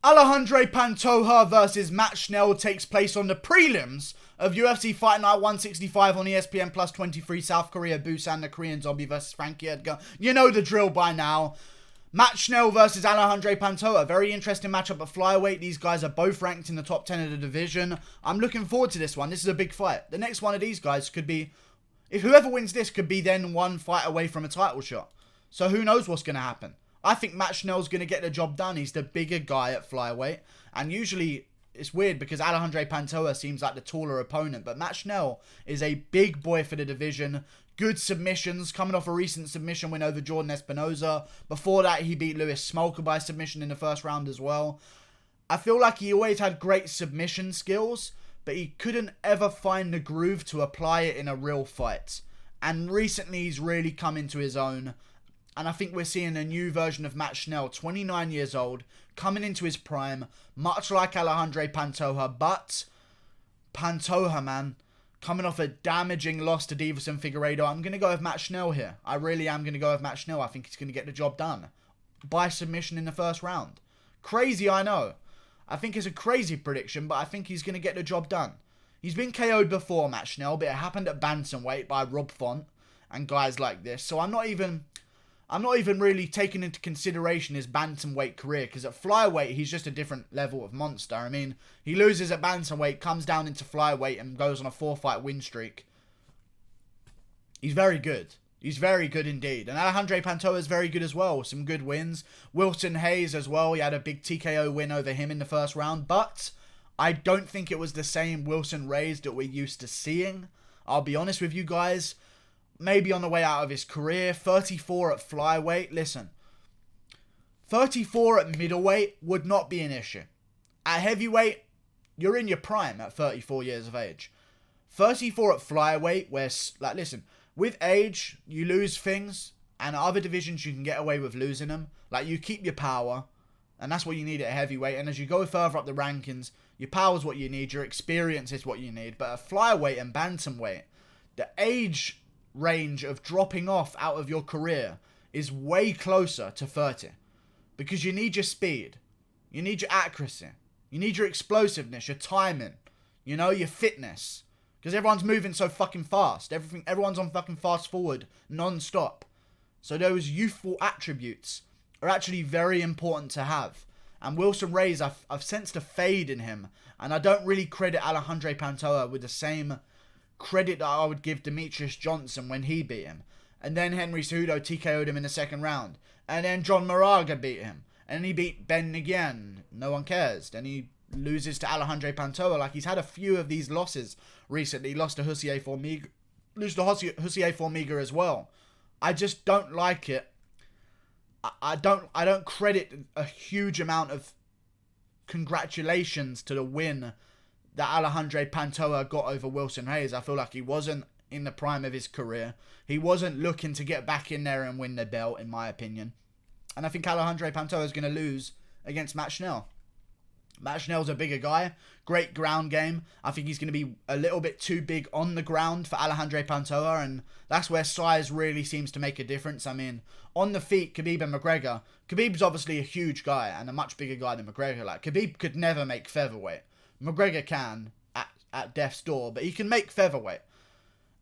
Alexandre Pantoja versus Matt Schnell takes place on the prelims of UFC Fight Night 165 on ESPN Plus 23, South Korea Busan, the Korean Zombie versus Frankie Edgar. You know the drill by now. Matt Schnell versus Alexandre Pantoja. Very interesting matchup at flyweight. These guys are both ranked in the top 10 of the division. I'm looking forward to this one. This is a big fight. The next one of these guys could be, if whoever wins this could be then one fight away from a title shot. So who knows what's going to happen. I think Matt Schnell's going to get the job done. He's the bigger guy at flyweight. And usually, it's weird because Alexandre Pantoja seems like the taller opponent. But Matt Schnell is a big boy for the division. Good submissions, coming off a recent submission win over Jordan Espinoza. Before that, he beat Lewis Smolka by submission in the first round as well. I feel like he always had great submission skills, but he couldn't ever find the groove to apply it in a real fight. And recently, he's really come into his own. And I think we're seeing a new version of Matt Schnell, 29 years old, coming into his prime, much like Alexandre Pantoja. But Pantoja, man, coming off a damaging loss to Deiveson Figueiredo, I'm going to go with Matt Schnell here. I really am going to go with Matt Schnell. I think he's going to get the job done by submission in the first round. Crazy, I know. I think it's a crazy prediction, but I think he's going to get the job done. He's been KO'd before, Matt Schnell, but it happened at bantamweight by Rob Font and guys like this. So I'm not even really taking into consideration his bantamweight career, because at flyweight, he's just a different level of monster. I mean, he loses at bantamweight, comes down into flyweight, and goes on a 4-fight win streak. He's very good. He's very good indeed. And Alexandre Pantoja is very good as well. Some good wins. Wilson Hayes as well. He had a big TKO win over him in the first round. But I don't think it was the same Wilson Hayes that we're used to seeing. I'll be honest with you guys. Maybe on the way out of his career. 34 at flyweight. Listen. 34 at middleweight would not be an issue. At heavyweight, you're in your prime at 34 years of age. 34 at flyweight, where, like, listen, with age, you lose things. And at other divisions, you can get away with losing them. Like, you keep your power. And that's what you need at heavyweight. And as you go further up the rankings, your power's what you need. Your experience is what you need. But at flyweight and bantamweight, the age range of dropping off out of your career is way closer to 30, because you need your speed, you need your accuracy, you need your explosiveness, your timing, you know, your fitness, because everyone's moving so fucking fast. Everyone's on fucking fast forward non-stop. So those youthful attributes are actually very important to have. And Wilson Hayes, I've sensed a fade in him, and I don't really credit Alexandre Pantoja with the same credit that I would give Demetrius Johnson when he beat him. And then Henry Cejudo TKO'd him in the second round. And then John Moraga beat him. And he beat Ben again. No one cares. Then he loses to Alexandre Pantoja. Like, he's had a few of these losses recently. Lost to Hussier Formiga. Lose to Hussier Formiga as well. I just don't like it. I don't credit a huge amount of congratulations to the win that Alexandre Pantoja got over Wilson Hayes. I feel like he wasn't in the prime of his career. He wasn't looking to get back in there and win the belt, in my opinion. And I think Alexandre Pantoja is going to lose against Matt Schnell. Matt Schnell's a bigger guy. Great ground game. I think he's going to be a little bit too big on the ground for Alexandre Pantoja, and that's where size really seems to make a difference. I mean, on the feet, Khabib and McGregor. Khabib's obviously a huge guy and a much bigger guy than McGregor. Like, Khabib could never make featherweight. McGregor can at death's door, but he can make featherweight.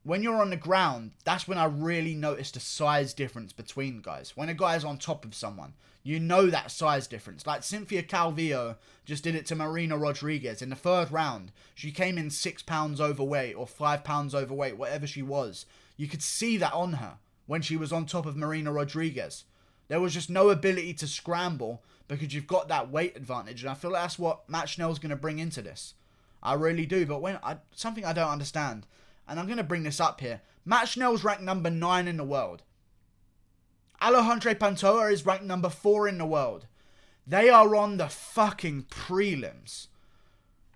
When you're on the ground, that's when I really noticed the size difference between guys. When a guy's on top of someone, you know that size difference. Like Cynthia Calvillo just did it to Marina Rodriguez in the third round. She came in 6 pounds overweight or 5 pounds overweight, whatever she was. You could see that on her when she was on top of Marina Rodriguez. There was just no ability to scramble because you've got that weight advantage. And I feel like that's what Matt Schnell's going to bring into this. I really do. But something I don't understand, and I'm going to bring this up here. Matt Schnell's ranked number 9 in the world. Alexandre Pantoja is ranked number 4 in the world. They are on the fucking prelims.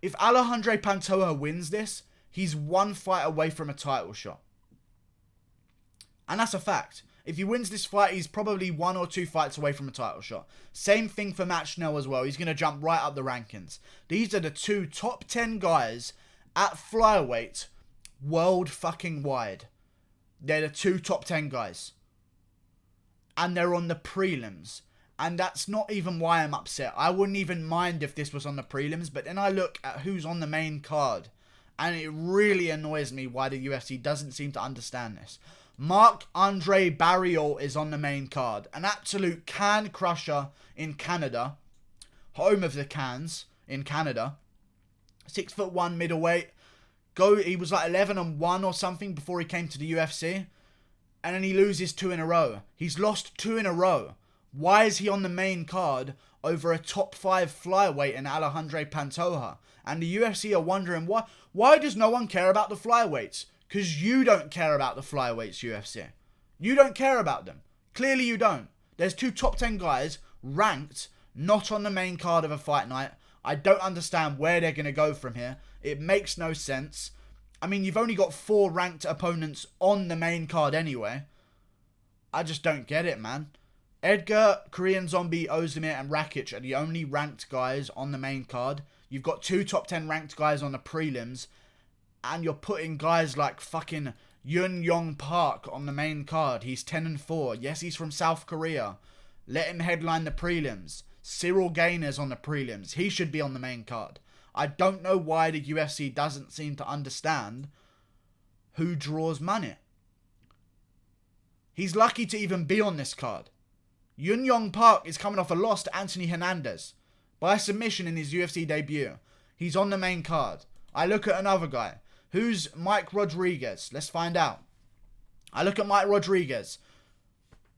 If Alexandre Pantoja wins this, he's one fight away from a title shot. And that's a fact. If he wins this fight, he's probably 1 or 2 fights away from a title shot. Same thing for Matt Schnell as well. He's going to jump right up the rankings. These are the 2 top 10 guys at flyweight world fucking wide. They're the 2 top 10 guys. And they're on the prelims. And that's not even why I'm upset. I wouldn't even mind if this was on the prelims, but then I look at who's on the main card, and it really annoys me why the UFC doesn't seem to understand this. Marc-Andre Barriault is on the main card. An absolute can crusher in Canada. Home of the cans in Canada. 6'1" middleweight. He was like 11-1 or something before he came to the UFC. And then he loses 2 in a row. He's lost 2 in a row. Why is he on the main card over a top 5 flyweight in Alexandre Pantoja? And the UFC are wondering why does no one care about the flyweights? Because you don't care about the flyweights, UFC. You don't care about them. Clearly you don't. There's 2 top 10 guys ranked, not on the main card of a fight night. I don't understand where they're going to go from here. It makes no sense. I mean, you've only got 4 ranked opponents on the main card anyway. I just don't get it, man. Edgar, Korean Zombie, Ozdemir and Rakic are the only ranked guys on the main card. You've got 2 top 10 ranked guys on the prelims. And you're putting guys like fucking Yun Yong Park on the main card. He's 10-4. Yes, he's from South Korea. Let him headline the prelims. Cyril Gainer's on the prelims. He should be on the main card. I don't know why the UFC doesn't seem to understand who draws money. He's lucky to even be on this card. Yun Yong Park is coming off a loss to Anthony Hernandez by submission in his UFC debut. He's on the main card. I look at another guy. Who's Mike Rodriguez? Let's find out. I look at Mike Rodriguez.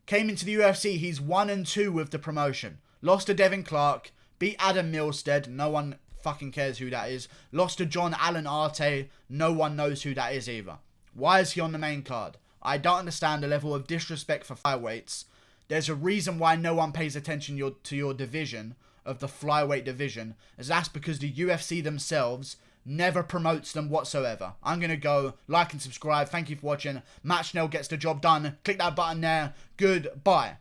Came into the UFC. He's 1-2 with the promotion. Lost to Devin Clark. Beat Adam Milstead. No one fucking cares who that is. Lost to John Allen Arte. No one knows who that is either. Why is he on the main card? I don't understand the level of disrespect for flyweights. There's a reason why no one pays attention to your division, of the flyweight division, as that's because the UFC themselves never promotes them whatsoever. I'm going to go like and subscribe. Thank you for watching. Matt Schnell gets the job done. Click that button there. Goodbye.